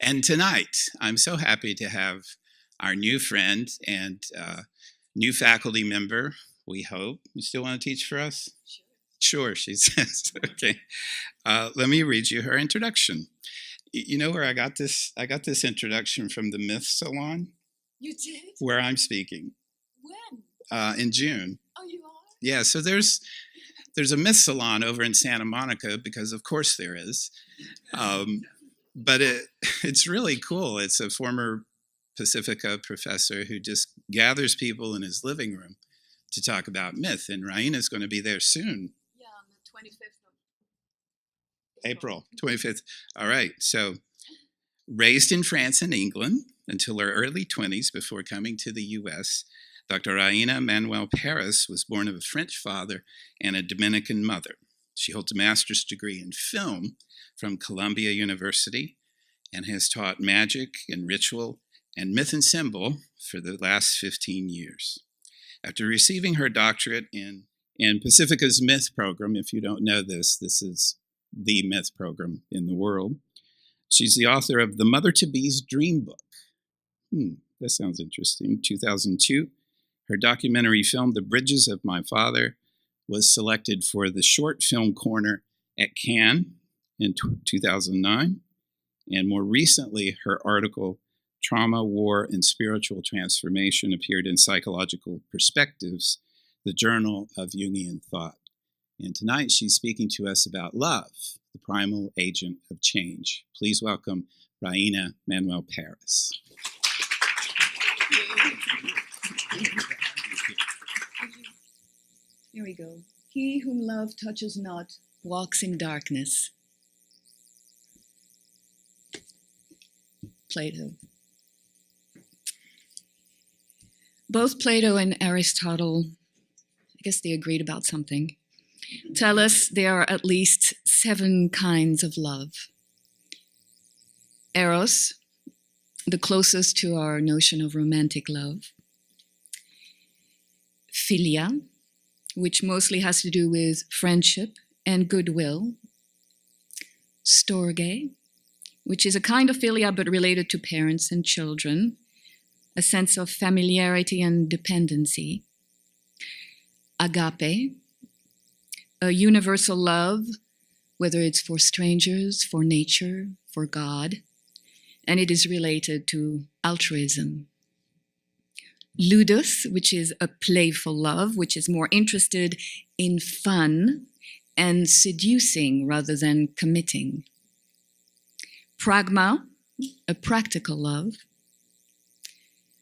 And tonight, I'm so happy to have our new friend and new faculty member, we hope. You still want to teach for us? Sure, she says. Okay. Let me read you her introduction. You know where I got this? I got this introduction from the Myth Salon. You did? Where I'm speaking. When? In June. Oh, you are? Yeah, so there's a Myth Salon over in Santa Monica, because of course there is. But it's really cool. It's a former Pacifica professor who just gathers people in his living room to talk about myth. And Raina's going to be there soon. Yeah, on the 25th of April 25th. All right. So raised in France and England until her early 20s before coming to the U.S., Dr. Manuel was born of a French father and a Dominican mother. She holds a master's degree in film from Columbia University and has taught magic and ritual and myth and symbol for the last 15 years. After receiving her doctorate in Pacifica's Myth program, if you don't know this, this is the myth program in the world. She's the author of The Mother-to-Be's Dream Book. That sounds interesting. 2002, her documentary film, The Bridges of My Father, was selected for the Short Film Corner at Cannes in 2009. And more recently, her article, Trauma, War, and Spiritual Transformation, appeared in Psychological Perspectives, the Journal of Jungian Thought. And tonight she's speaking to us about love, the primal agent of change. Please welcome Raina Manuel Paris. Here we go. He whom love touches not walks in darkness. Plato. Both Plato and Aristotle, I guess they agreed about something, tell us there are at least 7 kinds of love. Eros, the closest to our notion of romantic love. Philia, which mostly has to do with friendship and goodwill. Storge, which is a kind of philia but related to parents and children, a sense of familiarity and dependency. Agape, a universal love, whether it's for strangers, for nature, for God, and it is related to altruism. Ludus, which is a playful love, which is more interested in fun and seducing rather than committing. Pragma, a practical love,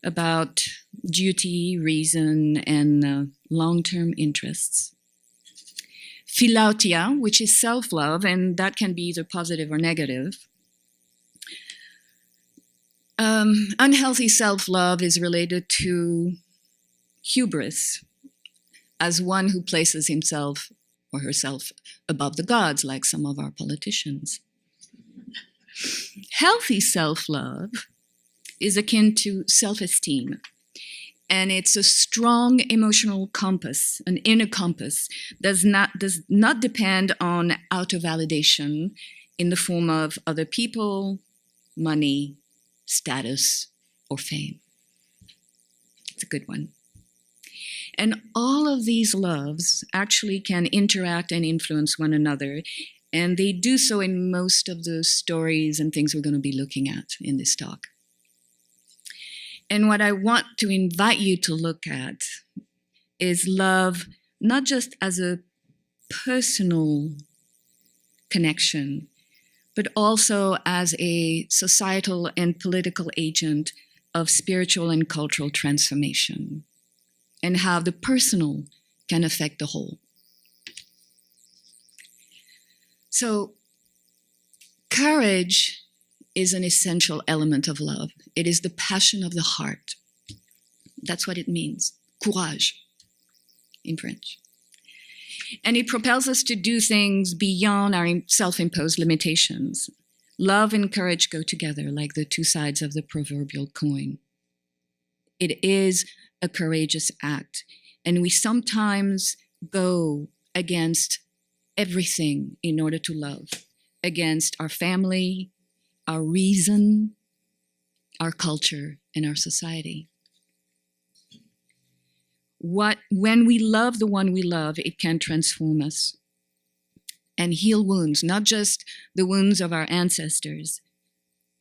about duty, reason, and long-term interests. Philautia, which is self-love, and that can be either positive or negative. Unhealthy self-love is related to hubris, as one who places himself or herself above the gods, like some of our politicians. Healthy self-love is akin to self-esteem, and it's a strong emotional compass, an inner compass, does not depend on outer validation in the form of other people, money, status, or fame. It's a good one. And all of these loves actually can interact and influence one another, and they do so in most of the stories and things we're going to be looking at in this talk. And what I want to invite you to look at is love, not just as a personal connection, but also as a societal and political agent of spiritual and cultural transformation, and how the personal can affect the whole. So, courage is an essential element of love. It is the passion of the heart. That's what it means, courage in French. And it propels us to do things beyond our self-imposed limitations. Love and courage go together like the two sides of the proverbial coin. It is a courageous act, and we sometimes go against everything in order to love, against our family, our reason, our culture, and our society. When we love the one we love, it can transform us and heal wounds, not just the wounds of our ancestors,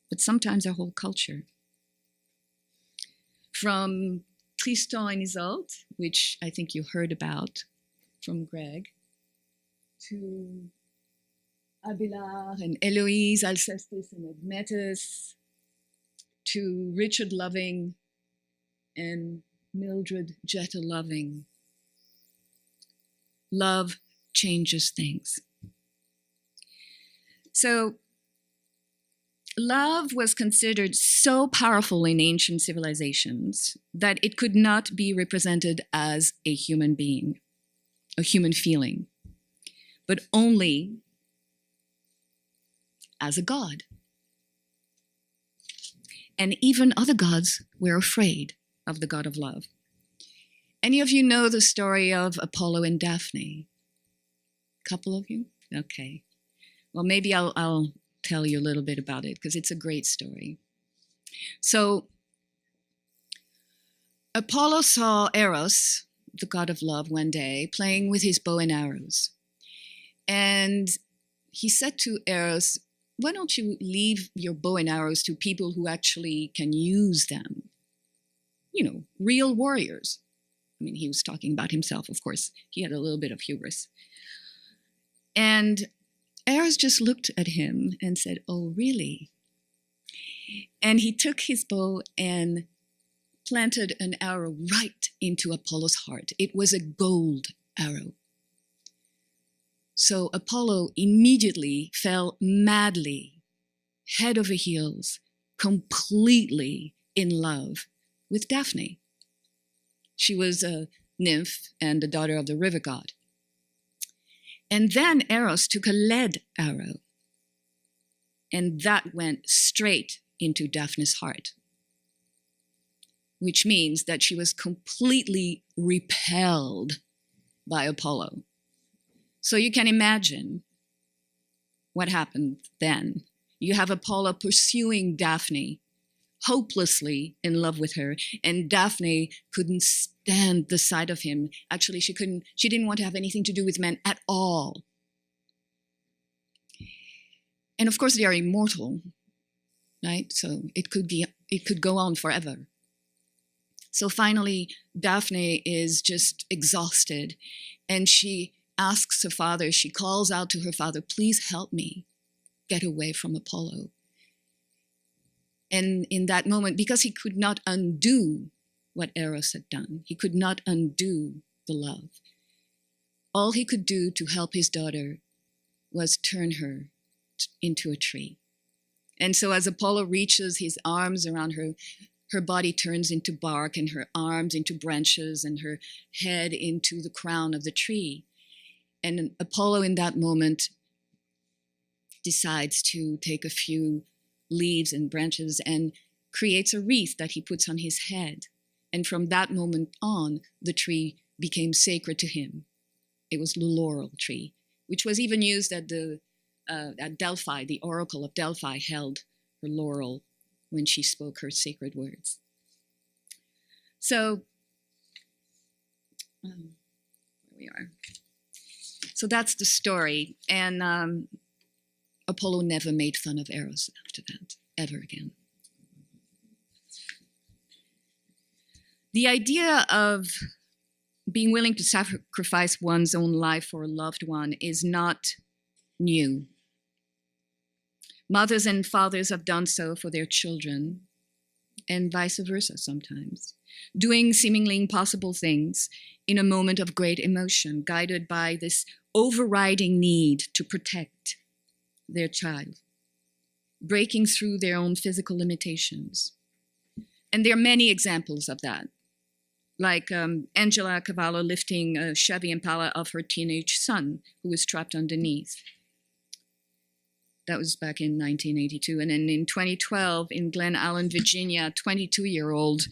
but sometimes our whole culture. From Tristan and Isolde, which I think you heard about from Greg, to Abélard and Héloïse, Alcestis and Admetus, to Richard Loving and Mildred Jetta Loving. Love changes things. So, love was considered so powerful in ancient civilizations that it could not be represented as a human being, a human feeling, but only as a god. And even other gods were afraid of the god of love. Any of you know the story of Apollo and Daphne? A couple of you? Okay. Well, maybe I'll tell you a little bit about it because it's a great story. So, Apollo saw Eros, the god of love, one day playing with his bow and arrows. And he said to Eros, why don't you leave your bow and arrows to people who actually can use them? You know, real warriors. I mean, he was talking about himself, of course. He had a little bit of hubris. And Eros just looked at him and said, oh, really? And he took his bow and planted an arrow right into Apollo's heart. It was a gold arrow. So Apollo immediately fell madly, head over heels, completely in love with Daphne. She was a nymph and the daughter of the river god. And then Eros took a lead arrow, and that went straight into Daphne's heart, which means that she was completely repelled by Apollo. So you can imagine what happened then. You have Apollo pursuing Daphne, hopelessly in love with her, and Daphne couldn't stand the sight of him. Actually, she didn't want to have anything to do with men at all. And of course, they are immortal, right? So it could go on forever. So finally, Daphne is just exhausted, and she asks her father, she calls out to her father, please help me get away from Apollo. And in that moment, because he could not undo what Eros had done, he could not undo the love, all he could do to help his daughter was turn her into a tree. And so as Apollo reaches his arms around her, her body turns into bark, and her arms into branches, and her head into the crown of the tree. And Apollo in that moment decides to take a few leaves and branches and creates a wreath that he puts on his head. And from that moment on, the tree became sacred to him. It was the laurel tree, which was even used at Delphi. The oracle of Delphi held her laurel when she spoke her sacred words. So, here we are. So that's the story. And Apollo never made fun of Eros after that, ever again. The idea of being willing to sacrifice one's own life for a loved one is not new. Mothers and fathers have done so for their children, and vice versa sometimes, doing seemingly impossible things in a moment of great emotion, guided by this overriding need to protect their child, breaking through their own physical limitations. And there are many examples of that, like Angela Cavallo lifting a Chevy Impala of her teenage son who was trapped underneath. That was back in 1982. And then in 2012, in Glen Allen, Virginia, 22-year-old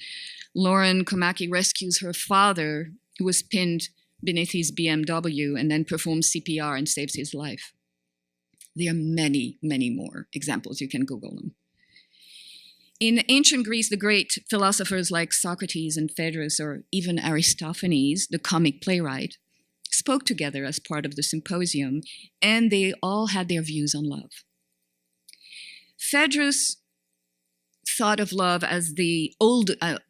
Lauren Komaki rescues her father, who was pinned beneath his BMW, and then performs CPR and saves his life. There are many, many more examples. You can Google them. In ancient Greece, the great philosophers like Socrates and Phaedrus, or even Aristophanes, the comic playwright, spoke together as part of the symposium, and they all had their views on love. Phaedrus thought of love as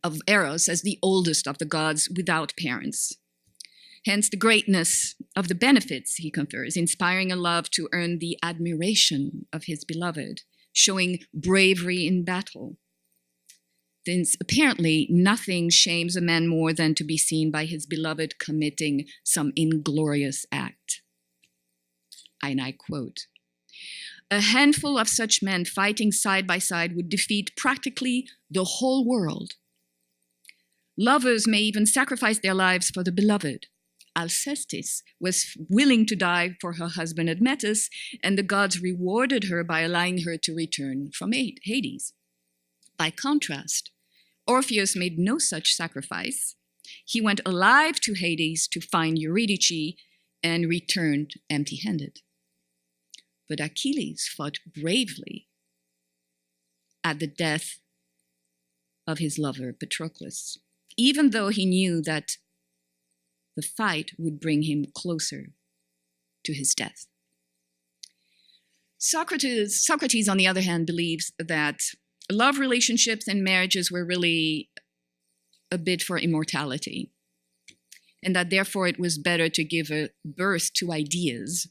of Eros as the oldest of the gods without parents. Hence the greatness of the benefits he confers, inspiring a love to earn the admiration of his beloved, showing bravery in battle. Since apparently nothing shames a man more than to be seen by his beloved committing some inglorious act. And I quote, "A handful of such men fighting side by side would defeat practically the whole world. Lovers may even sacrifice their lives for the beloved. Alcestis was willing to die for her husband Admetus, and the gods rewarded her by allowing her to return from Hades. By contrast, Orpheus made no such sacrifice. He went alive to Hades to find Eurydice and returned empty-handed. But Achilles fought bravely at the death of his lover Patroclus, even though he knew that the fight would bring him closer to his death." Socrates, on the other hand, believes that love relationships and marriages were really a bid for immortality, and that therefore it was better to give a birth to ideas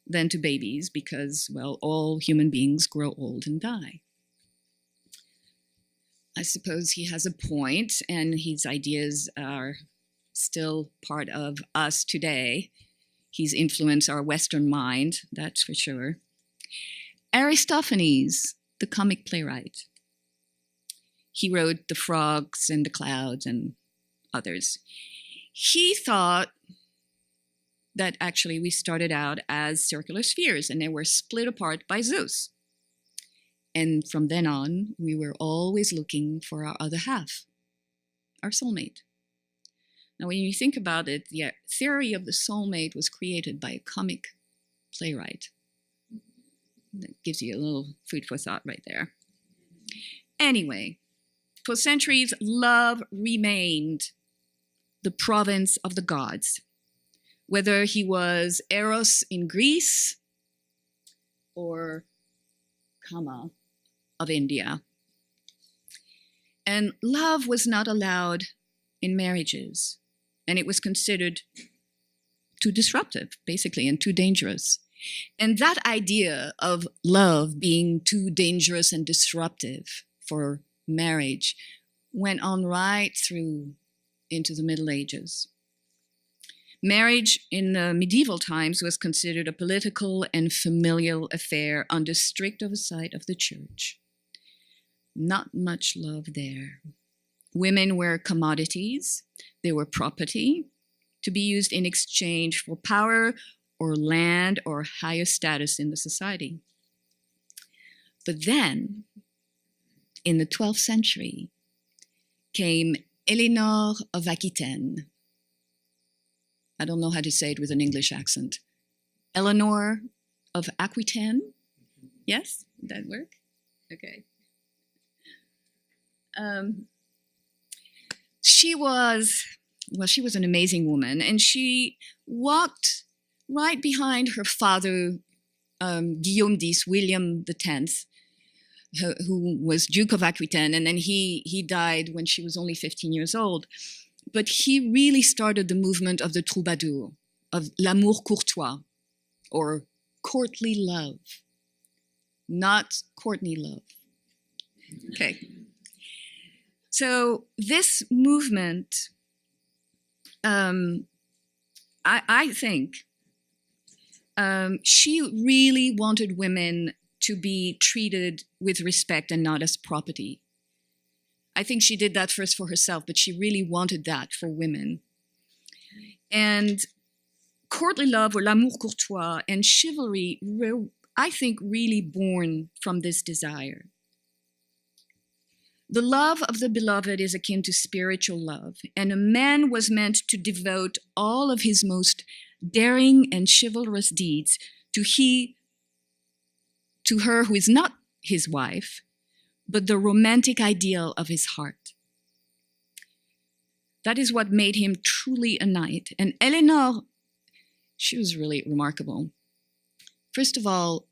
than to babies because, well, all human beings grow old and die. I suppose he has a point, and his ideas are still part of us today. He's influenced our Western mind, that's for sure. Aristophanes, the comic playwright, he wrote The Frogs and the Clouds and others. He thought that actually we started out as circular spheres and they were split apart by Zeus. And from then on, we were always looking for our other half, our soulmate. Now, when you think about it, the theory of the soulmate was created by a comic playwright. That gives you a little food for thought right there. Anyway, for centuries, love remained the province of the gods, whether he was Eros in Greece or Kama of India. And love was not allowed in marriages. And it was considered too disruptive, basically, and too dangerous. And that idea of love being too dangerous and disruptive for marriage went on right through into the Middle Ages. Marriage in the medieval times was considered a political and familial affair under strict oversight of the church. Not much love there. Women were commodities. They were property to be used in exchange for power or land or higher status in the society. But then, in the 12th century, came Eleanor of Aquitaine. I don't know how to say it with an English accent. Eleanor of Aquitaine? Yes? Did that work? Okay. She was an amazing woman, and she walked right behind her father, Guillaume X, William X, who was Duke of Aquitaine, and then he died when she was only 15 years old. But he really started the movement of the troubadour, of l'amour courtois, or courtly love, not Courtney love. Okay. So this movement, I think, she really wanted women to be treated with respect and not as property. I think she did that first for herself, but she really wanted that for women. And courtly love, or l'amour courtois, and chivalry were, I think, really born from this desire. The love of the beloved is akin to spiritual love, and a man was meant to devote all of his most daring and chivalrous deeds to he to her who is not his wife, but the romantic ideal of his heart. That is what made him truly a knight. And Eleanor, she was really remarkable. First of all,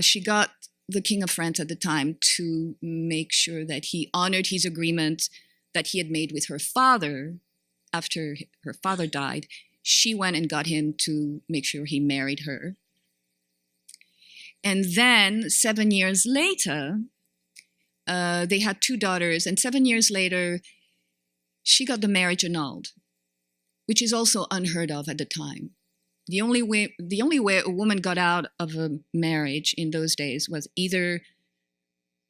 she got the King of France at the time to make sure that he honored his agreement that he had made with her father after her father died. She went and got him to make sure he married her. And then 7 years later, they had 2 daughters, and 7 years later, she got the marriage annulled, which is also unheard of at the time. The only way a woman got out of a marriage in those days was either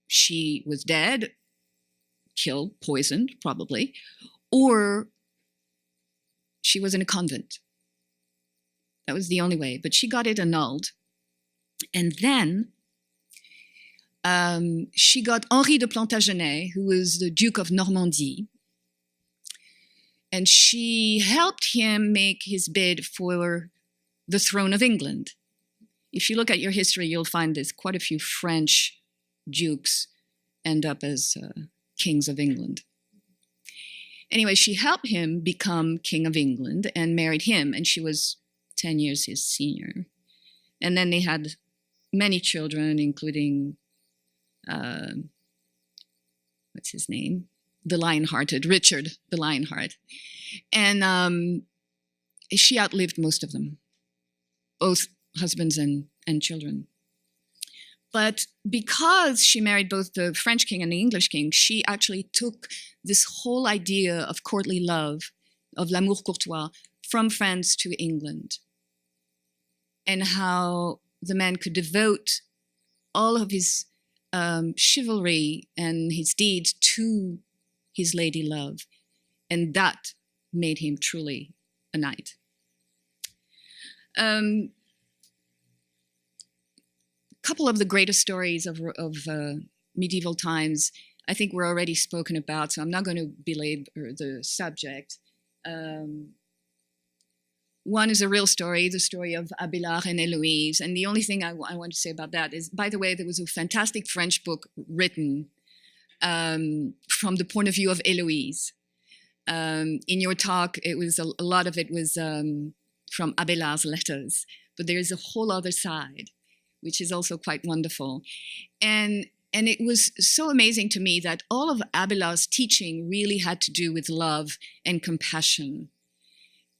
she was dead, killed, poisoned, probably, or she was in a convent. That was the only way, but she got it annulled. And then she got Henri de Plantagenet, who was the Duke of Normandy, and she helped him make his bid for the throne of England. If you look at your history, you'll find there's quite a few French dukes end up as kings of England. Anyway, she helped him become king of England and married him, and she was 10 years his senior. And then they had many children, including, what's his name? The Lionhearted, Richard the Lionheart. And she outlived most of them, both husbands and children. But because she married both the French king and the English king, she actually took this whole idea of courtly love, of l'amour courtois, from France to England, and how the man could devote all of his chivalry and his deeds to his lady love. And that made him truly a knight. Couple of the greatest stories of medieval times, I think were already spoken about, so I'm not going to belabor the subject. One is a real story, the story of Abélard and Héloïse. And the only thing I want to say about that is, by the way, there was a fantastic French book written from the point of view of Héloïse. In your talk, it was a lot of it was from Abélard's letters, but there is a whole other side, which is also quite wonderful. And it was so amazing to me that all of Abélard's teaching really had to do with love and compassion.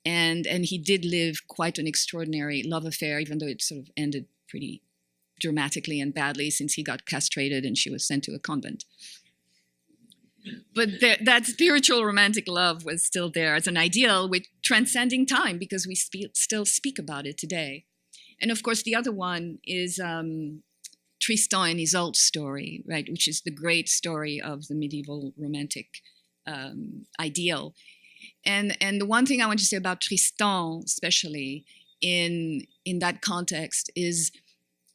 And he did live quite an extraordinary love affair, even though it sort of ended pretty dramatically and badly since he got castrated and she was sent to a convent. But that spiritual romantic love was still there as an ideal with transcending time, because we still speak about it today. And of course, the other one is Tristan and Isolde story, right, which is the great story of the medieval romantic ideal. And the one thing I want to say about Tristan, especially in that context, is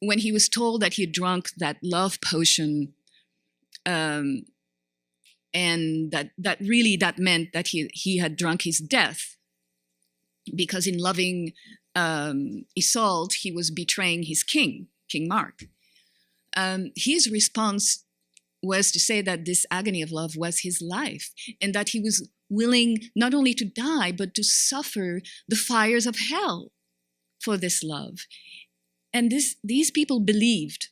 when he was told that he had drunk that love potion, and that meant that he had drunk his death, because in loving Isolde, he was betraying his king, King Mark. His response was to say that this agony of love was his life, and that he was willing not only to die, but to suffer the fires of hell for this love. And these people believed,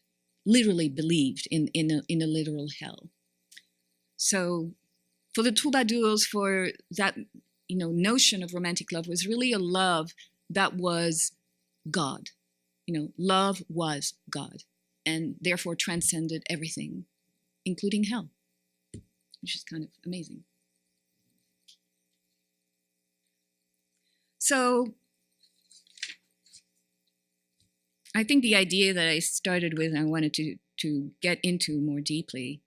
literally believed in a literal hell. So for the troubadours, for that notion of romantic love was really a love that was God. Love was God, and therefore transcended everything, including hell, which is kind of amazing. So I think the idea that I started with and I wanted to get into more deeply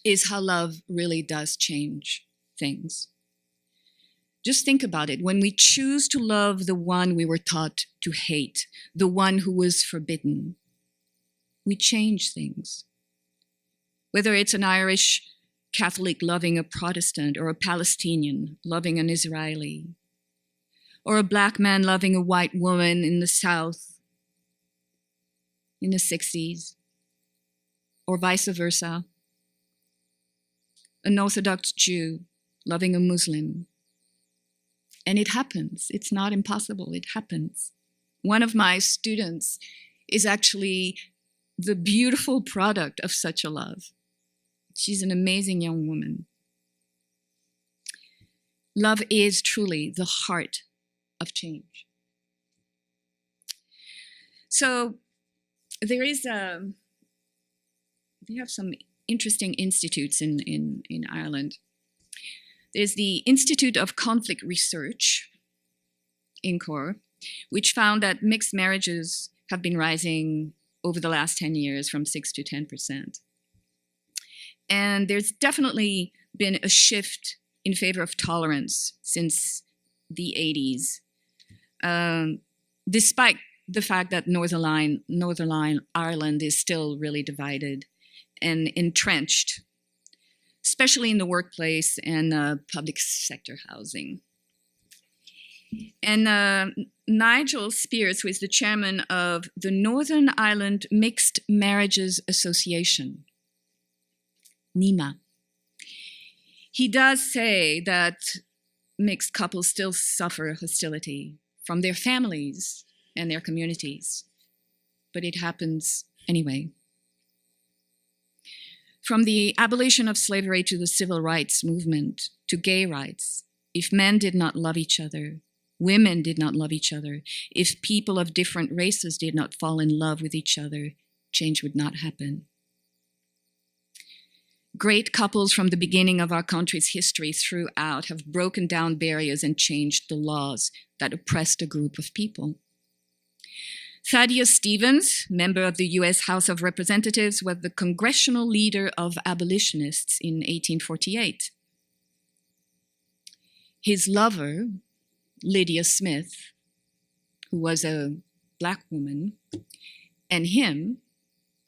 is how love really does change things. Just think about it. When we choose to love the one we were taught to hate, the one who was forbidden, we change things. Whether it's an Irish Catholic loving a Protestant, or a Palestinian loving an Israeli, or a black man loving a white woman in the South, in the 60s, or vice versa. An Orthodox Jew loving a Muslim. And it happens. It's not impossible. It happens. One of my students is actually the beautiful product of such a love. She's an amazing young woman. Love is truly the heart of change. So they have some interesting institutes in Ireland. There's the Institute of Conflict Research, INCOR, which found that mixed marriages have been rising over the last 10 years from 6 to 10%. And there's definitely been a shift in favor of tolerance since the 80s, despite the fact that Northern Ireland is still really divided and entrenched, especially in the workplace and public sector housing. And Nigel Spears, who is the chairman of the Northern Ireland Mixed Marriages Association, NIMA, he does say that mixed couples still suffer hostility from their families and their communities, but it happens anyway. From the abolition of slavery to the civil rights movement to gay rights, if men did not love each other, women did not love each other, if people of different races did not fall in love with each other, change would not happen. Great couples from the beginning of our country's history throughout have broken down barriers and changed the laws that oppressed a group of people. Thaddeus Stevens, member of the US House of Representatives, was the congressional leader of abolitionists in 1848. His lover, Lydia Smith, who was a Black woman, and him,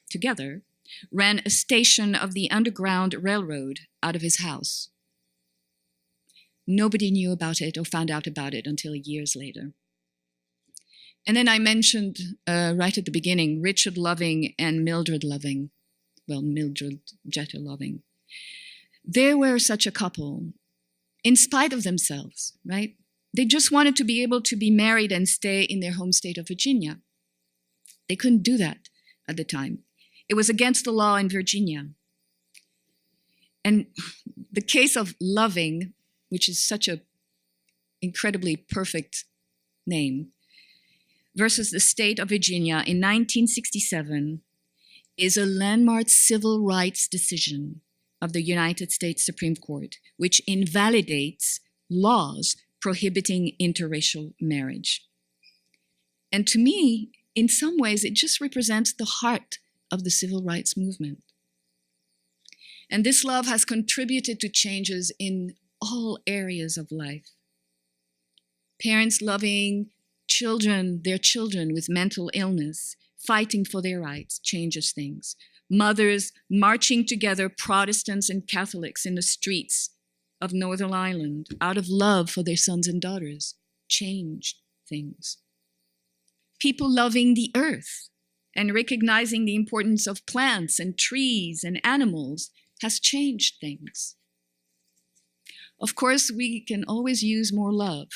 together, ran a station of the Underground Railroad out of his house. Nobody knew about it or found out about it until years later. And then I mentioned right at the beginning, Richard Loving and Mildred Loving. Well, Mildred Jeter Loving. They were such a couple, in spite of themselves, right? They just wanted to be able to be married and stay in their home state of Virginia. They couldn't do that at the time. It was against the law in Virginia. And the case of Loving, which is such an incredibly perfect name, versus the state of Virginia in 1967 is a landmark civil rights decision of the United States Supreme Court, which invalidates laws prohibiting interracial marriage. And to me, in some ways, it just represents the heart of the civil rights movement. And this love has contributed to changes in all areas of life. Parents loving their children with mental illness, fighting for their rights, changes things. Mothers marching together, Protestants and Catholics, in the streets of Northern Ireland out of love for their sons and daughters, changed things. People loving the earth and recognizing the importance of plants and trees and animals has changed things. Of course, we can always use more love.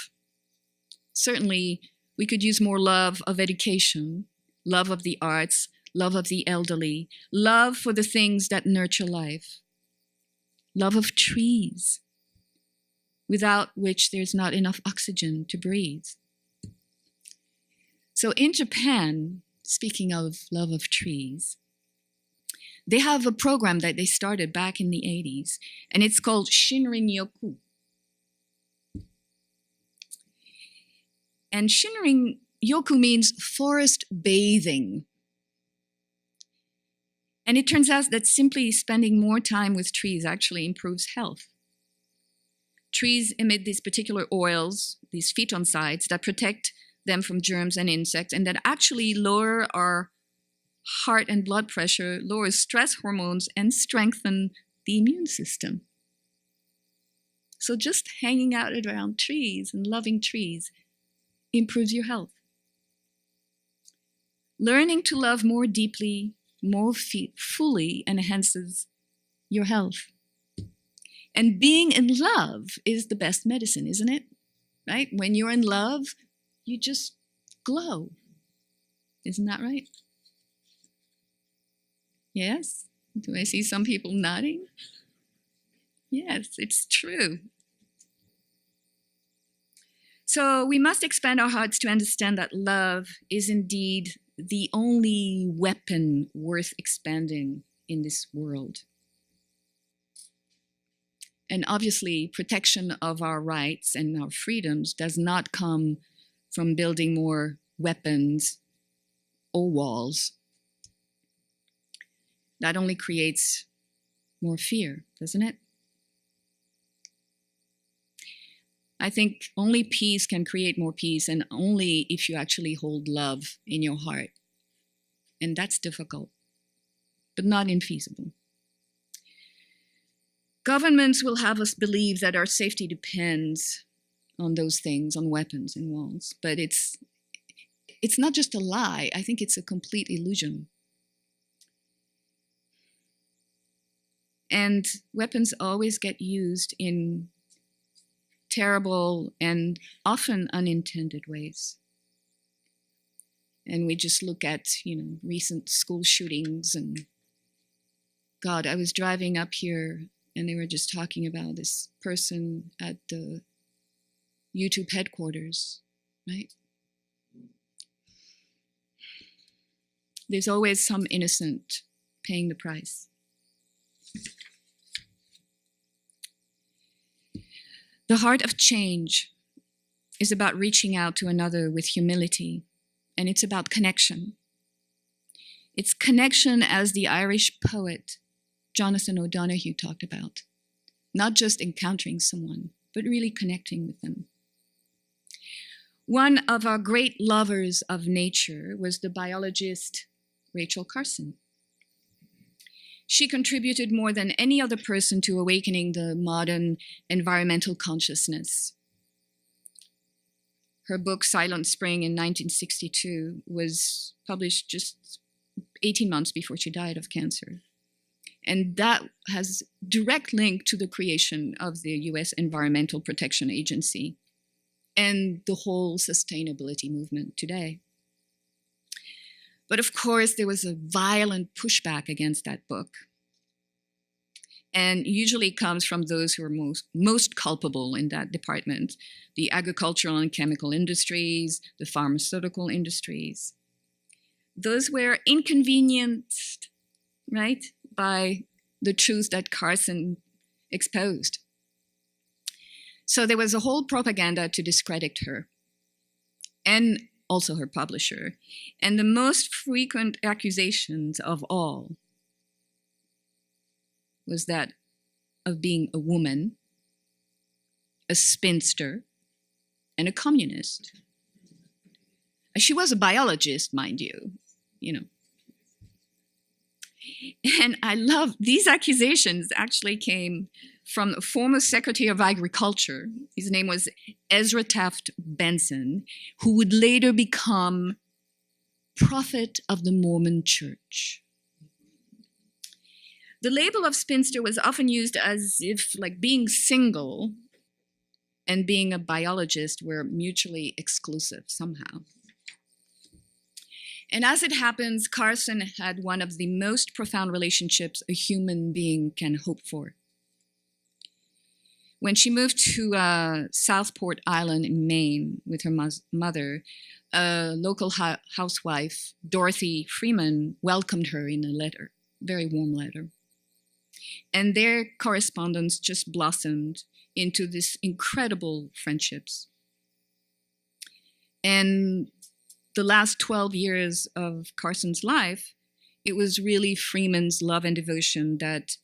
Certainly, we could use more love of education, love of the arts, love of the elderly, love for the things that nurture life, love of trees, without which there's not enough oxygen to breathe. So in Japan, speaking of love of trees, they have a program that they started back in the 80s, and it's called Shinrin-yoku. And Shinrin-yoku means forest bathing. And it turns out that simply spending more time with trees actually improves health. Trees emit these particular oils, these phytoncides, that protect them from germs and insects, and that actually lower our heart and blood pressure, lower stress hormones, and strengthen the immune system. So just hanging out around trees and loving trees improves your health. Learning to love more deeply, more fully enhances your health. And being in love is the best medicine, isn't it? Right? When you're in love, you just glow. Isn't that right? Yes? Do I see some people nodding? Yes, it's true. So we must expand our hearts to understand that love is indeed the only weapon worth expanding in this world. And obviously, protection of our rights and our freedoms does not come from building more weapons or walls. That only creates more fear, doesn't it? I think only peace can create more peace, and only if you actually hold love in your heart. And that's difficult, but not infeasible. Governments will have us believe that our safety depends on those things, on weapons and walls. But it's not just a lie. I think it's a complete illusion. And weapons always get used in terrible and often unintended ways. And we just look at, recent school shootings. And God, I was driving up here and they were just talking about this person at the YouTube headquarters, right? There's always some innocent paying the price. The heart of change is about reaching out to another with humility, and it's about connection. It's connection as the Irish poet Jonathan O'Donoghue talked about, not just encountering someone, but really connecting with them. One of our great lovers of nature was the biologist Rachel Carson. She contributed more than any other person to awakening the modern environmental consciousness. Her book, Silent Spring, in 1962, was published just 18 months before she died of cancer. And that has direct link to the creation of the US Environmental Protection Agency and the whole sustainability movement today. But of course, there was a violent pushback against that book. And usually comes from those who are most culpable in that department: the agricultural and chemical industries, the pharmaceutical industries. Those were inconvenienced, right, by the truth that Carson exposed. So there was a whole propaganda to discredit her, and also her publisher. And the most frequent accusations of all was that of being a woman, a spinster, and a communist. She was a biologist, mind you. And I love these accusations actually came from a former Secretary of Agriculture. His name was Ezra Taft Benson, who would later become prophet of the Mormon Church. The label of spinster was often used as if being single and being a biologist were mutually exclusive somehow. And as it happens, Carson had one of the most profound relationships a human being can hope for. When she moved to Southport Island in Maine with her mother, a local housewife, Dorothy Freeman, welcomed her in a letter, very warm letter. And their correspondence just blossomed into this incredible friendships. And the last 12 years of Carson's life, it was really Freeman's love and devotion that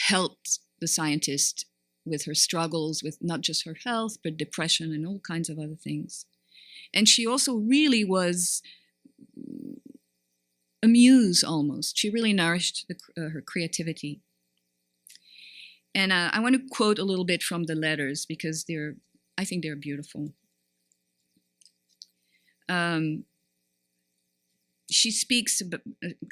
helped the scientist with her struggles with not just her health, but depression and all kinds of other things. And she also really was a muse almost. She really nourished her creativity. And I want to quote a little bit from the letters because I think they're beautiful. she speaks,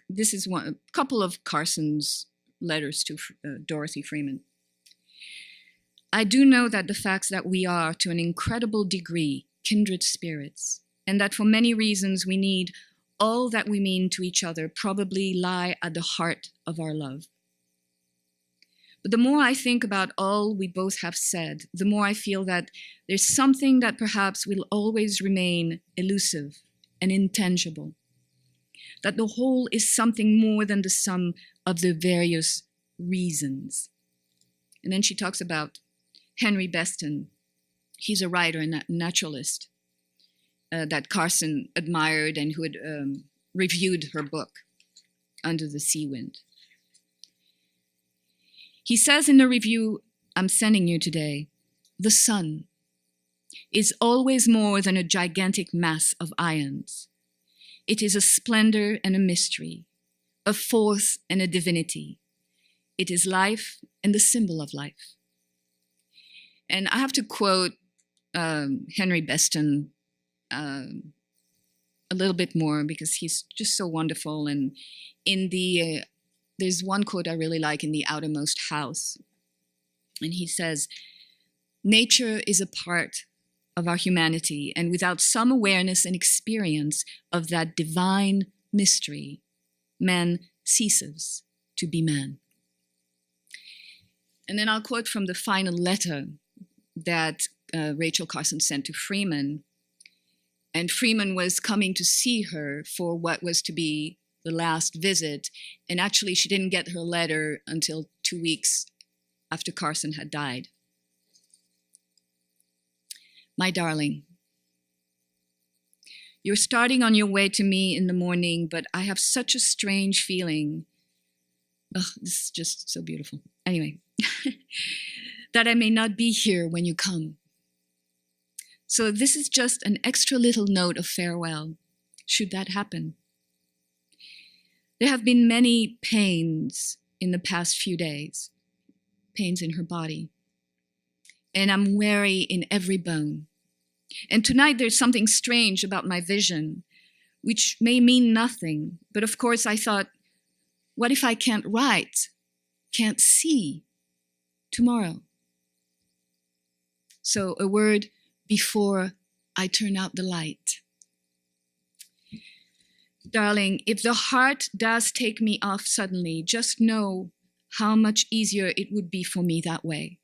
this is a couple of Carson's letters to Dorothy Freeman. I do know that the facts that we are, to an incredible degree, kindred spirits, and that for many reasons we need all that we mean to each other probably lie at the heart of our love. But the more I think about all we both have said, the more I feel that there's something that perhaps will always remain elusive and intangible. That the whole is something more than the sum of the various reasons. And then she talks about Henry Beston. He's a writer and naturalist that Carson admired and who had reviewed her book, Under the Sea Wind. He says in the review I'm sending you today, the sun is always more than a gigantic mass of ions. It is a splendor and a mystery, a force and a divinity. It is life and the symbol of life. And I have to quote Henry Beston a little bit more because he's just so wonderful. And in the there's one quote I really like in The Outermost House. And he says, nature is a part of our humanity, and without some awareness and experience of that divine mystery, man ceases to be man. And then I'll quote from the final letter that Rachel Carson sent to Freeman. And Freeman was coming to see her for what was to be the last visit. And actually, she didn't get her letter until 2 weeks after Carson had died. My darling, you're starting on your way to me in the morning, but I have such a strange feeling. Oh, this is just so beautiful. Anyway, that I may not be here when you come. So this is just an extra little note of farewell, should that happen. There have been many pains in the past few days, pains in her body, and I'm weary in every bone. And tonight there's something strange about my vision, which may mean nothing, but of course I thought, what if I can't write, can't see tomorrow? So a word before I turn out the light. Darling, if the heart does take me off suddenly, just know how much easier it would be for me that way.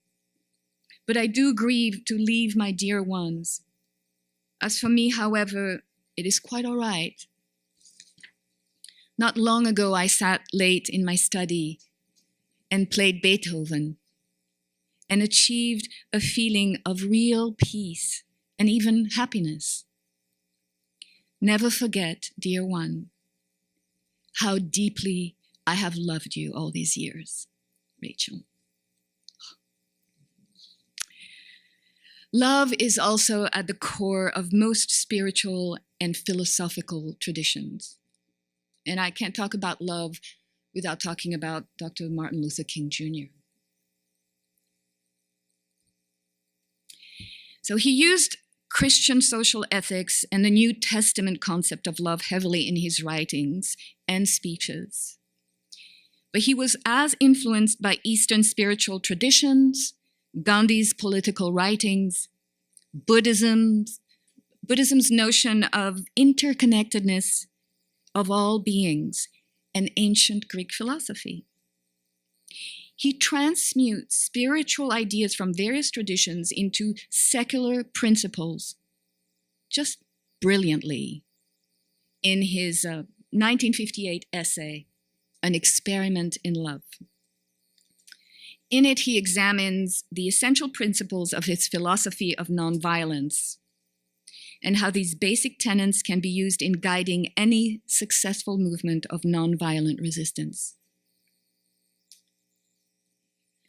But I do grieve to leave my dear ones. As for me, however, it is quite all right. Not long ago, I sat late in my study and played Beethoven and achieved a feeling of real peace and even happiness. Never forget, dear one, how deeply I have loved you all these years, Rachel. Love is also at the core of most spiritual and philosophical traditions. And I can't talk about love without talking about Dr. Martin Luther King Jr. So he used Christian social ethics and the New Testament concept of love heavily in his writings and speeches. But he was as influenced by Eastern spiritual traditions, Gandhi's political writings, Buddhism's notion of interconnectedness of all beings, and ancient Greek philosophy. He transmutes spiritual ideas from various traditions into secular principles just brilliantly in his 1958 essay, An Experiment in Love. In it, he examines the essential principles of his philosophy of nonviolence and how these basic tenets can be used in guiding any successful movement of nonviolent resistance.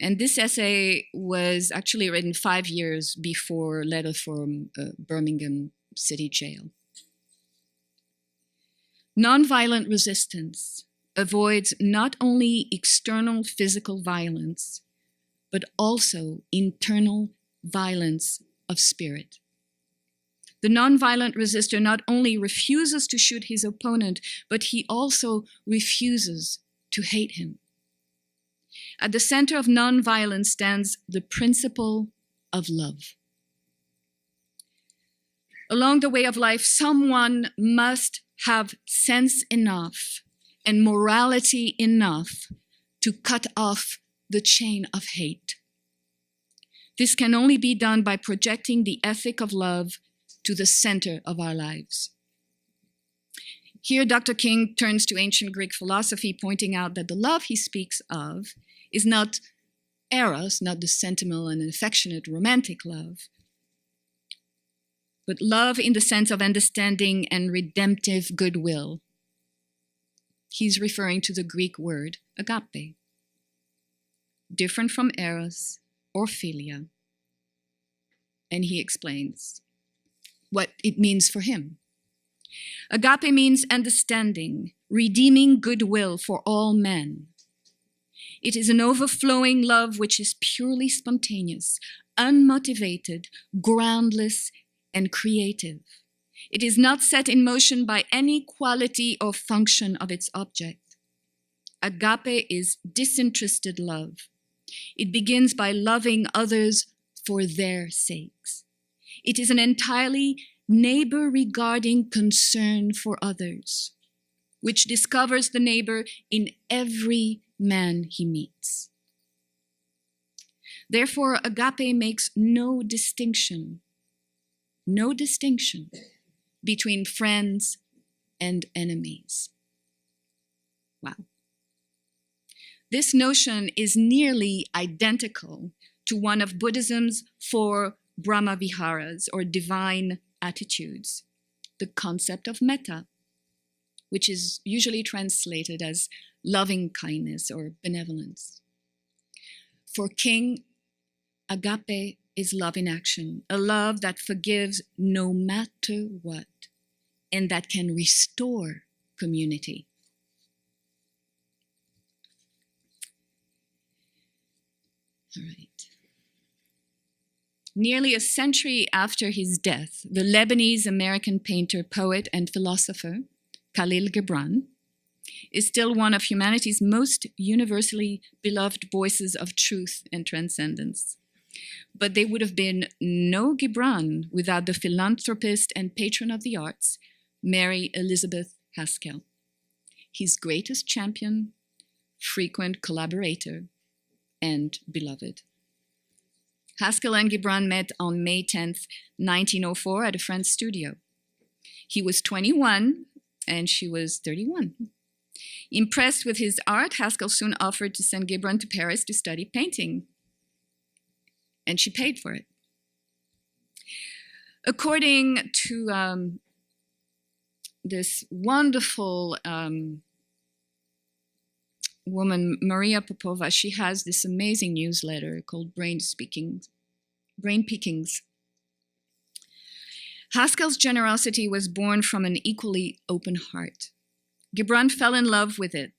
And this essay was actually written 5 years before letter from Birmingham City Jail. Nonviolent resistance avoids not only external physical violence, but also internal violence of spirit. The nonviolent resistor not only refuses to shoot his opponent, but he also refuses to hate him. At the center of nonviolence stands the principle of love. Along the way of life, someone must have sense enough and morality enough to cut off the chain of hate. This can only be done by projecting the ethic of love to the center of our lives. Here, Dr. King turns to ancient Greek philosophy, pointing out that the love he speaks of is not eros, not the sentimental and affectionate romantic love, but love in the sense of understanding and redemptive goodwill. He's referring to the Greek word agape, different from eros or philia. And he explains what it means for him. Agape means understanding, redeeming goodwill for all men. It is an overflowing love which is purely spontaneous, unmotivated, groundless, and creative. It is not set in motion by any quality or function of its object. Agape is disinterested love. It begins by loving others for their sakes. It is an entirely neighbor-regarding concern for others, which discovers the neighbor in every man he meets. Therefore, agape makes no distinction between friends and enemies. Wow. This notion is nearly identical to one of Buddhism's 4 Brahmaviharas, or divine attitudes, the concept of metta, which is usually translated as loving kindness or benevolence. For King, agape is love in action, a love that forgives no matter what, and that can restore community. All right. Nearly a century after his death, the Lebanese-American painter, poet, and philosopher, Khalil Gibran, is still one of humanity's most universally beloved voices of truth and transcendence. But there would have been no Gibran without the philanthropist and patron of the arts, Mary Elizabeth Haskell, his greatest champion, frequent collaborator, and beloved. Haskell and Gibran met on May 10th, 1904 at a friend's studio. He was 21 and she was 31. Impressed with his art, Haskell soon offered to send Gibran to Paris to study painting. And she paid for it. According to this wonderful woman, Maria Popova, she has this amazing newsletter called Brain Pickings. Haskell's generosity was born from an equally open heart. Gibran fell in love with it,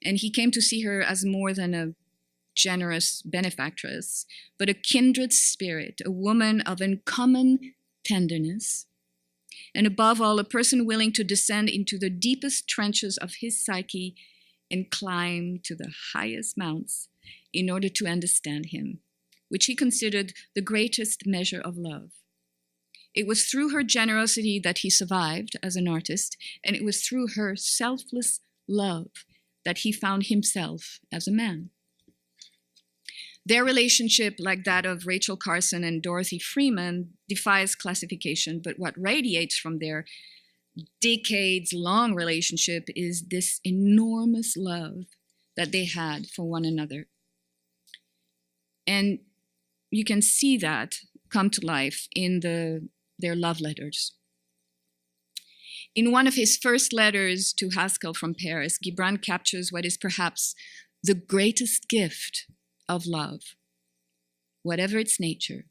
and he came to see her as more than a generous benefactress, but a kindred spirit, a woman of uncommon tenderness, and above all, a person willing to descend into the deepest trenches of his psyche and climb to the highest mounts in order to understand him, which he considered the greatest measure of love. It was through her generosity that he survived as an artist, and it was through her selfless love that he found himself as a man. Their relationship, like that of Rachel Carson and Dorothy Freeman, defies classification, but what radiates from their decades-long relationship is this enormous love that they had for one another. And you can see that come to life in their love letters. In one of his first letters to Haskell from Paris, Gibran captures what is perhaps the greatest gift of love, whatever its nature,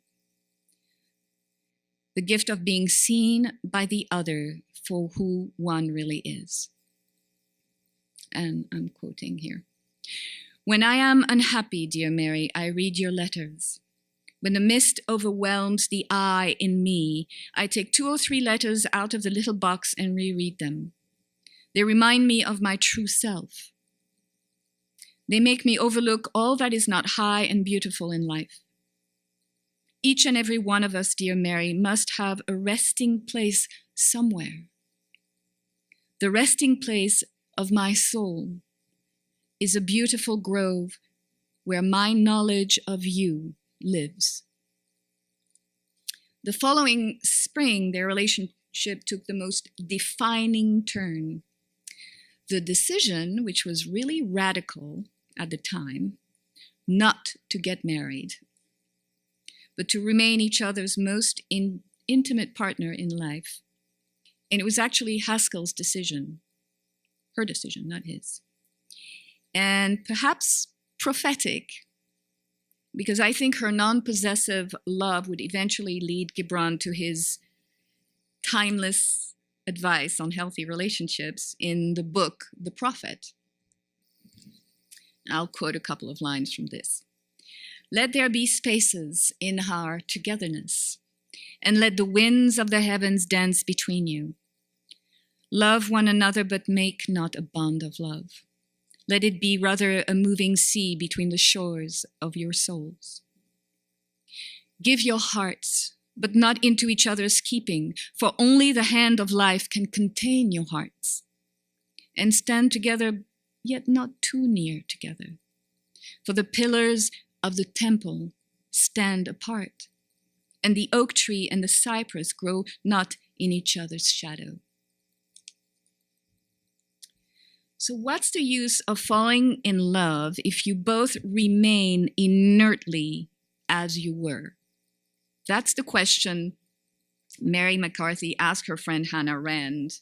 the gift of being seen by the other for who one really is. And I'm quoting here. "When I am unhappy, dear Mary, I read your letters. When the mist overwhelms the I in me, I take 2 or 3 letters out of the little box and reread them. They remind me of my true self. They make me overlook all that is not high and beautiful in life. Each and every one of us, dear Mary, must have a resting place somewhere. The resting place of my soul is a beautiful grove where my knowledge of you lives. The following spring, their relationship took the most defining turn. The decision, which was really radical at the time, not to get married, but to remain each other's most intimate partner in life. And it was actually Haskell's decision, her decision, not his. And perhaps prophetic, because I think her non-possessive love would eventually lead Gibran to his timeless advice on healthy relationships in the book, The Prophet. I'll quote a couple of lines from this. Let there be spaces in our togetherness, and let the winds of the heavens dance between you. Love one another, but make not a bond of love. Let it be rather a moving sea between the shores of your souls. Give your hearts, but not into each other's keeping, for only the hand of life can contain your hearts. And stand together, yet not too near together. For the pillars of the temple stand apart, and the oak tree and the cypress grow not in each other's shadow. So what's the use of falling in love if you both remain inertly as you were? That's the question Mary McCarthy asked her friend Hannah Rand.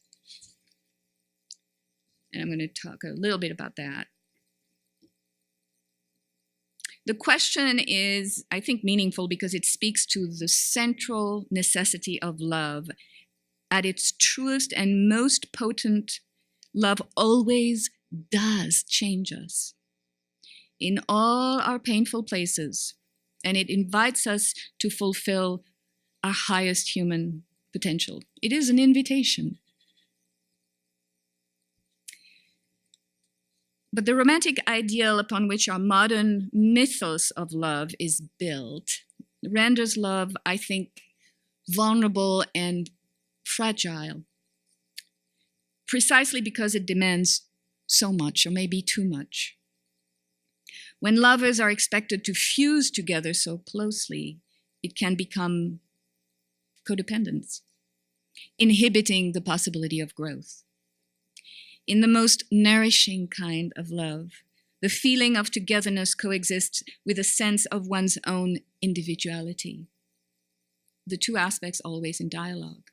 And I'm going to talk a little bit about that. The question is, I think, meaningful because it speaks to the central necessity of love. At its truest and most potent, love always does change us in all our painful places, and it invites us to fulfill our highest human potential. It is an invitation. But the romantic ideal upon which our modern mythos of love is built renders love, I think, vulnerable and fragile, precisely because it demands so much, or maybe too much. When lovers are expected to fuse together so closely, it can become codependence, inhibiting the possibility of growth. In the most nourishing kind of love, the feeling of togetherness coexists with a sense of one's own individuality. The two aspects always in dialogue.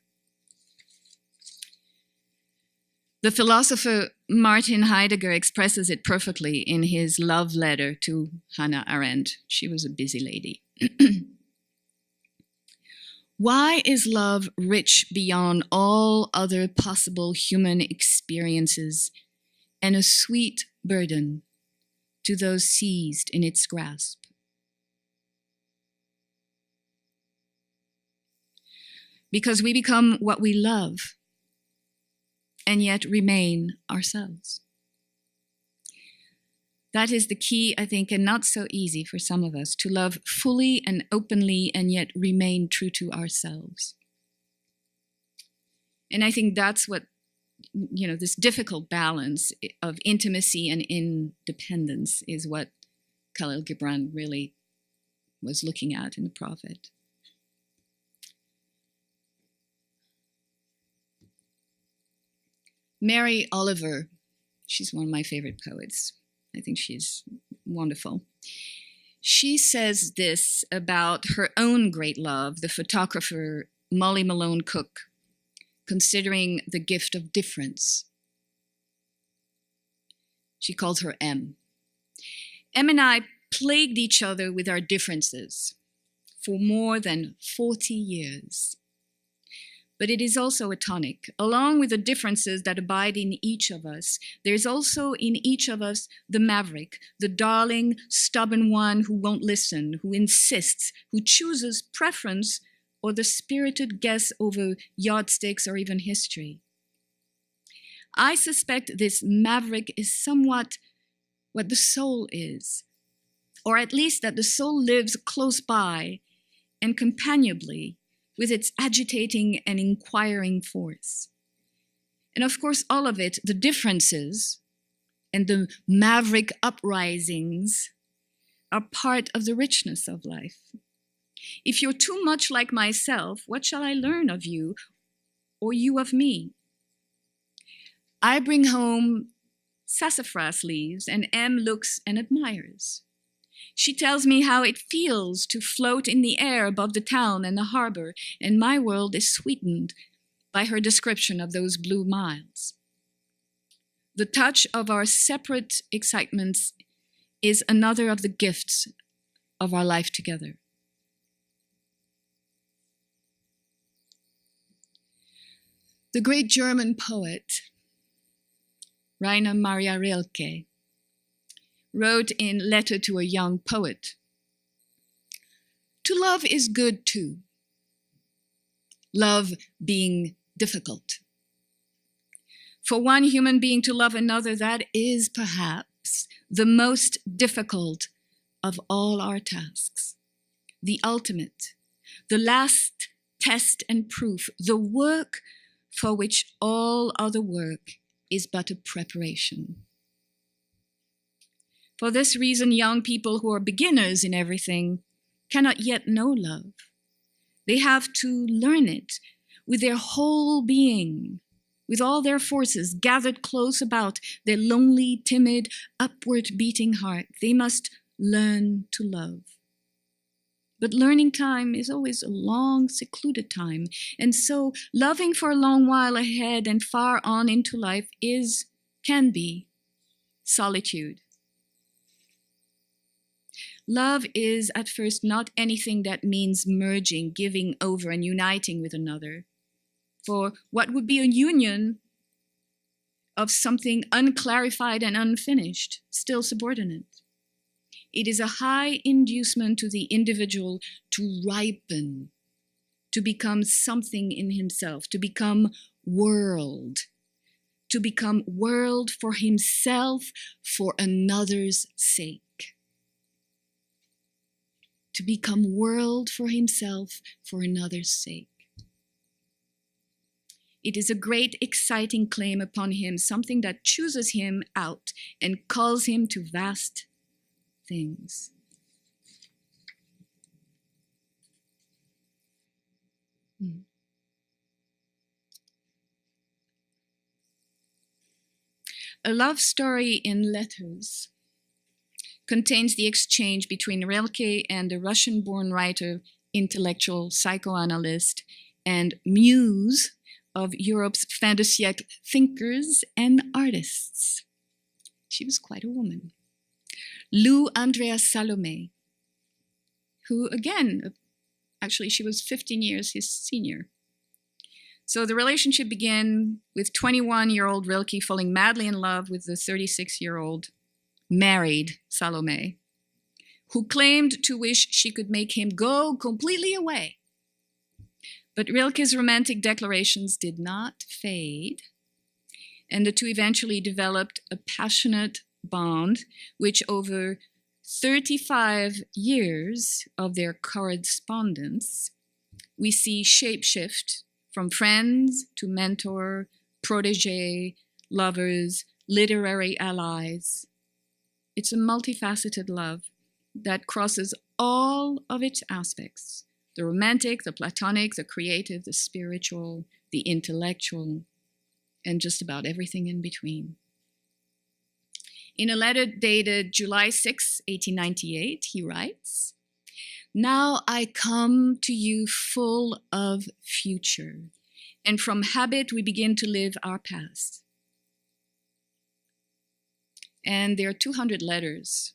The philosopher Martin Heidegger expresses it perfectly in his love letter to Hannah Arendt. She was a busy lady. Why is love rich beyond all other possible human experiences and a sweet burden to those seized in its grasp? Because we become what we love and yet remain ourselves. That is the key, I think, and not so easy for some of us, to love fully and openly and yet remain true to ourselves. And I think that's what, this difficult balance of intimacy and independence is what Khalil Gibran really was looking at in The Prophet. Mary Oliver, she's one of my favorite poets. I think she's wonderful. She says this about her own great love, the photographer Molly Malone Cook, considering the gift of difference. She calls her M. M and I plagued each other with our differences for more than 40 years. but it is also a tonic. Along with the differences that abide in each of us, there's also in each of us the maverick, the darling, stubborn one who won't listen, who insists, who chooses preference or the spirited guess over yardsticks or even history. I suspect this maverick is somewhat what the soul is, or at least that the soul lives close by and companionably with its agitating and inquiring force. And of course, all of it, the differences and the maverick uprisings, are part of the richness of life. If you're too much like myself, what shall I learn of you, or you of me? I bring home sassafras leaves, and M looks and admires. She tells me how it feels to float in the air above the town and the harbor, and my world is sweetened by her description of those blue miles. The touch of our separate excitements is another of the gifts of our life together. The great German poet, Rainer Maria Rilke, wrote in Letter to a Young Poet, "To love is good too, love being difficult. For one human being to love another, that is perhaps the most difficult of all our tasks, the ultimate, the last test and proof, the work for which all other work is but a preparation. For this reason, young people who are beginners in everything cannot yet know love. They have to learn it with their whole being, with all their forces gathered close about their lonely, timid, upward beating heart. They must learn to love. But learning time is always a long, secluded time, and so loving for a long while ahead and far on into life can be solitude. Love is at first not anything that means merging, giving over, and uniting with another. For what would be a union of something unclarified and unfinished, still subordinate? It is a high inducement to the individual to ripen, to become something in himself, to become world for himself, for another's sake. To become world for himself, for another's sake. It is a great, exciting claim upon him, something that chooses him out and calls him to vast things. A love story in letters contains the exchange between Rilke and the Russian-born writer, intellectual, psychoanalyst, and muse of Europe's fin de siècle thinkers and artists. She was quite a woman. Lou Andrea Salome, who again, actually she was 15 years his senior. So the relationship began with 21-year-old Rilke falling madly in love with the 36-year-old married Salome, who claimed to wish she could make him go completely away. But Rilke's romantic declarations did not fade, and the two eventually developed a passionate bond, which over 35 years of their correspondence, we see shapeshift from friends to mentor, protege, lovers, literary allies. It's a multifaceted love that crosses all of its aspects: the romantic, the platonic, the creative, the spiritual, the intellectual, and just about everything in between. In a letter dated July 6, 1898, he writes, "Now I come to you full of future, and from habit we begin to live our past." And there are 200 letters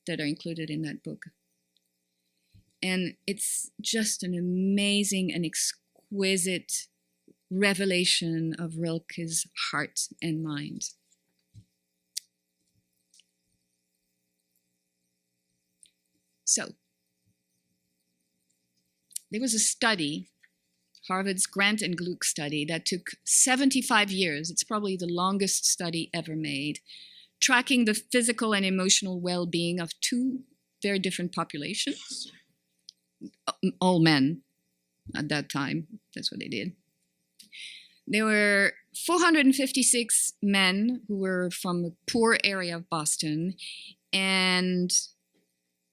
that are included in that book. And it's just an amazing and exquisite revelation of Rilke's heart and mind. So, there was a study, Harvard's Grant and Gluck study, that took 75 years. It's probably the longest study ever made, tracking the physical and emotional well-being of two very different populations, all men at that time. That's what they did. There were 456 men who were from a poor area of Boston, and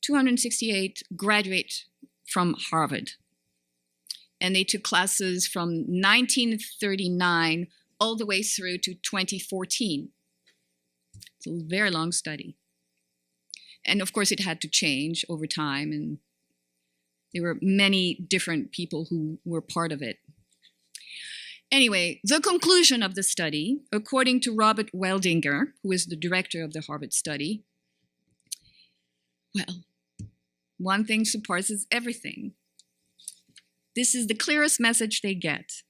268 graduate from Harvard. And they took classes from 1939 all the way through to 2014. It's a very long study. And of course, it had to change over time, and there were many different people who were part of it. Anyway, the conclusion of the study, according to Robert Waldinger, who is the director of the Harvard study, well, one thing surpasses everything. This is the clearest message they get.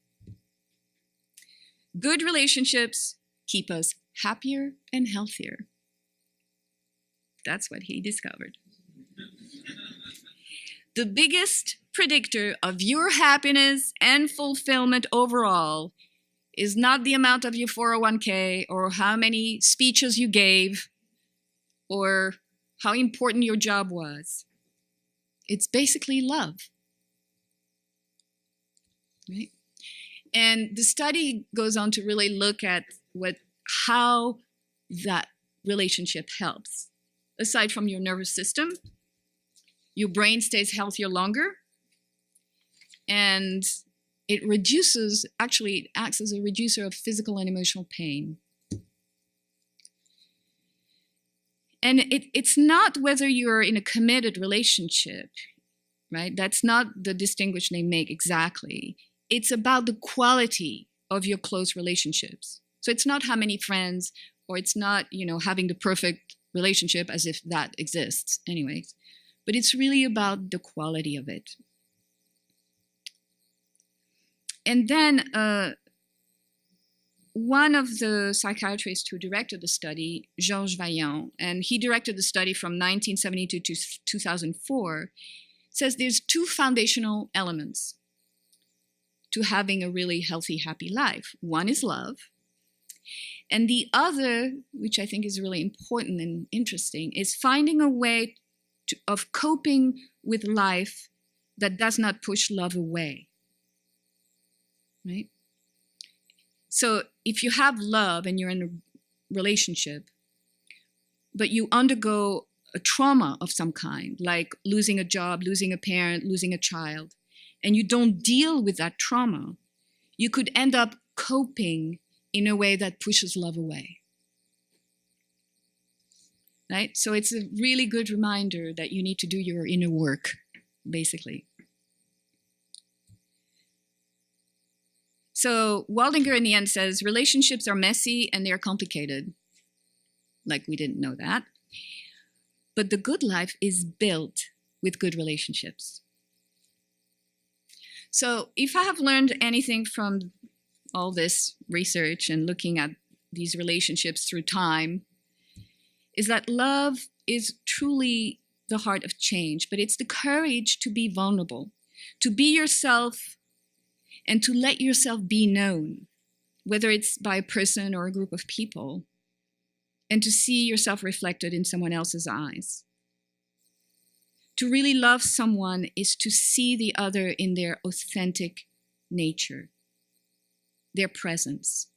Good relationships keep us happier and healthier. That's what he discovered. The biggest predictor of your happiness and fulfillment overall is not the amount of your 401k or how many speeches you gave or how important your job was. It's basically love. Right? And the study goes on to really look at how that relationship helps. Aside from your nervous system, your brain stays healthier longer, and it acts as a reducer of physical and emotional pain. And it's not whether you're in a committed relationship, right? That's not the distinction they make exactly. It's about the quality of your close relationships. So it's not how many friends, or it's not, having the perfect relationship as if that exists anyways. But it's really about the quality of it. And then one of the psychiatrists who directed the study, Georges Vaillant, and he directed the study from 1972 to 2004, says there's two foundational elements to having a really healthy, happy life. One is love. And the other, which I think is really important and interesting, is finding a way of coping with life that does not push love away. Right? So if you have love and you're in a relationship, but you undergo a trauma of some kind, like losing a job, losing a parent, losing a child, and you don't deal with that trauma, you could end up coping in a way that pushes love away. Right? So it's a really good reminder that you need to do your inner work, basically. So Waldinger in the end says, relationships are messy and they're complicated. Like we didn't know that. But the good life is built with good relationships. So if I have learned anything from all this research and looking at these relationships through time, is that love is truly the heart of change, but it's the courage to be vulnerable, to be yourself, and to let yourself be known, whether it's by a person or a group of people, and to see yourself reflected in someone else's eyes. To really love someone is to see the other in their authentic nature, their presence,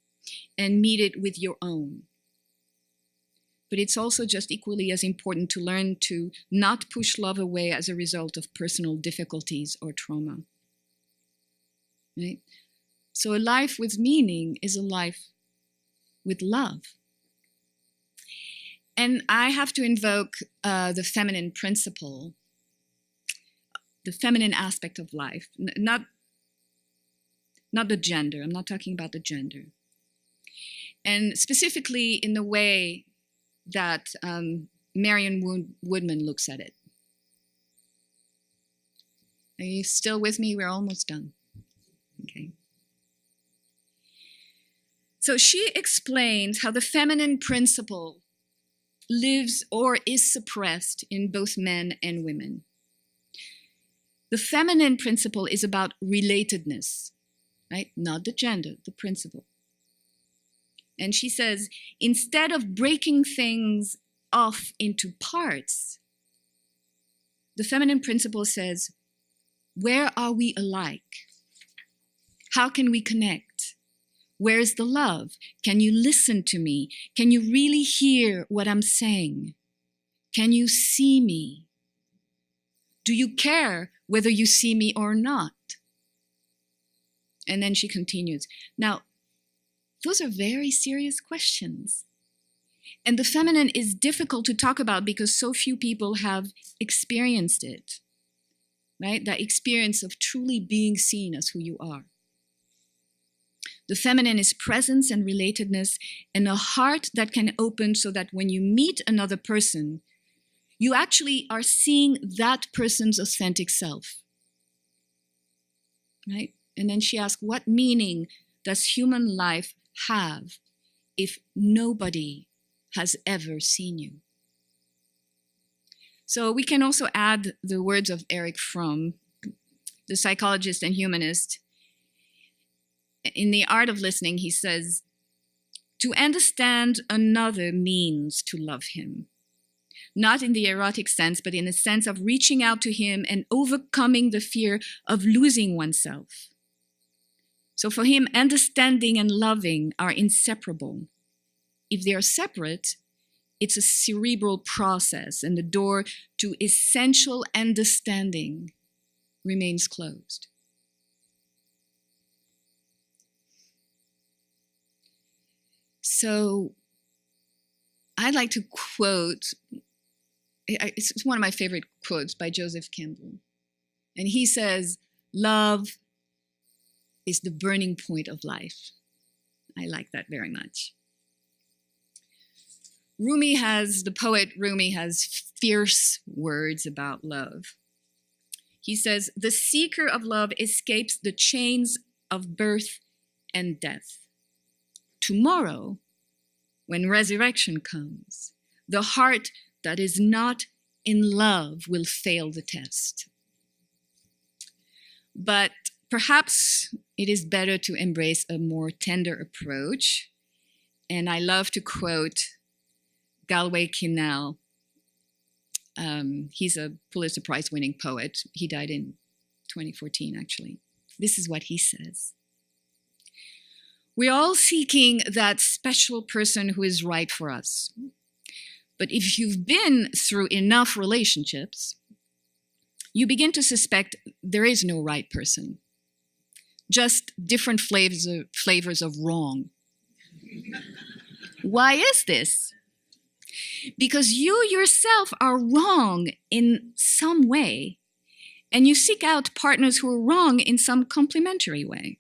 and meet it with your own. But it's also just equally as important to learn to not push love away as a result of personal difficulties or trauma. Right? So a life with meaning is a life with love. And I have to invoke the feminine principle, the feminine aspect of life, not the gender. I'm not talking about the gender. And specifically in the way that Marion Woodman looks at it. Are you still with me? We're almost done. So she explains how the feminine principle lives or is suppressed in both men and women. The feminine principle is about relatedness, right? Not the gender, the principle. And she says, instead of breaking things off into parts, the feminine principle says, where are we alike? How can we connect? Where's the love? Can you listen to me? Can you really hear what I'm saying? Can you see me? Do you care whether you see me or not? And then she continues. Now, those are very serious questions. And the feminine is difficult to talk about because so few people have experienced it, right? That experience of truly being seen as who you are. The feminine is presence and relatedness and a heart that can open so that when you meet another person, you actually are seeing that person's authentic self, right? And then she asks, what meaning does human life have if nobody has ever seen you? So we can also add the words of Erich Fromm, the psychologist and humanist. In The Art of Listening, he says, to understand another means to love him, not in the erotic sense, but in the sense of reaching out to him and overcoming the fear of losing oneself. So for him, understanding and loving are inseparable. If they are separate, it's a cerebral process, and the door to essential understanding remains closed. So I'd like to quote, it's one of my favorite quotes by Joseph Campbell. And he says, love is the burning point of life. I like that very much. The poet Rumi has fierce words about love. He says, the seeker of love escapes the chains of birth and death. Tomorrow, when resurrection comes, the heart that is not in love will fail the test. But perhaps it is better to embrace a more tender approach. And I love to quote Galway Kinnell. He's a Pulitzer Prize winning poet. He died in 2014, actually. This is what he says. We're all seeking that special person who is right for us. But if you've been through enough relationships, you begin to suspect there is no right person, just different flavors of wrong. Why is this? Because you yourself are wrong in some way, and you seek out partners who are wrong in some complementary way.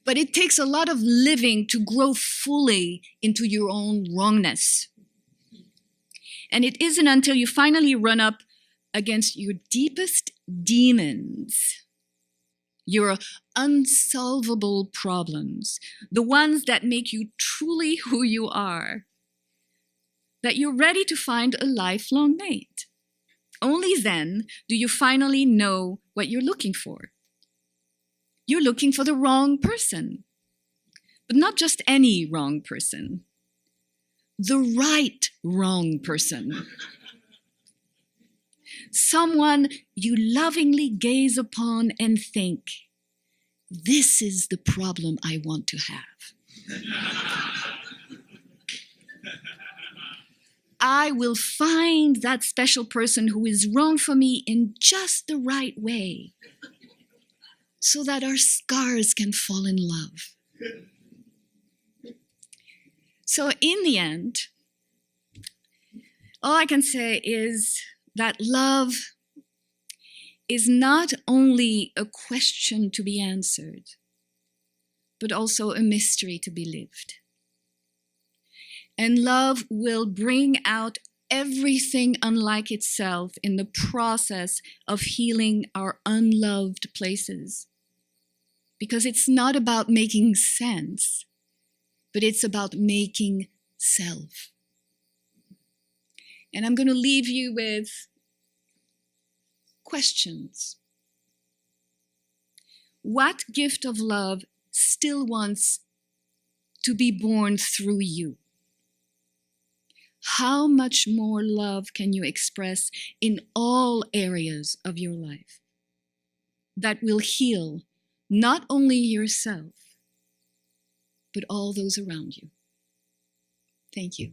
But it takes a lot of living to grow fully into your own wrongness. And it isn't until you finally run up against your deepest demons, your unsolvable problems, the ones that make you truly who you are, that you're ready to find a lifelong mate. Only then do you finally know what you're looking for. You're looking for the wrong person, but not just any wrong person, the right wrong person. Someone you lovingly gaze upon and think, this is the problem I want to have. I will find that special person who is wrong for me in just the right way, so that our scars can fall in love. So in the end, all I can say is that love is not only a question to be answered, but also a mystery to be lived. And love will bring out everything unlike itself in the process of healing our unloved places. Because it's not about making sense. but it's about making self. And I'm going to leave you with questions. What gift of love still wants to be born through you? How much more love can you express in all areas of your life that will heal not only yourself, but all those around you? Thank you.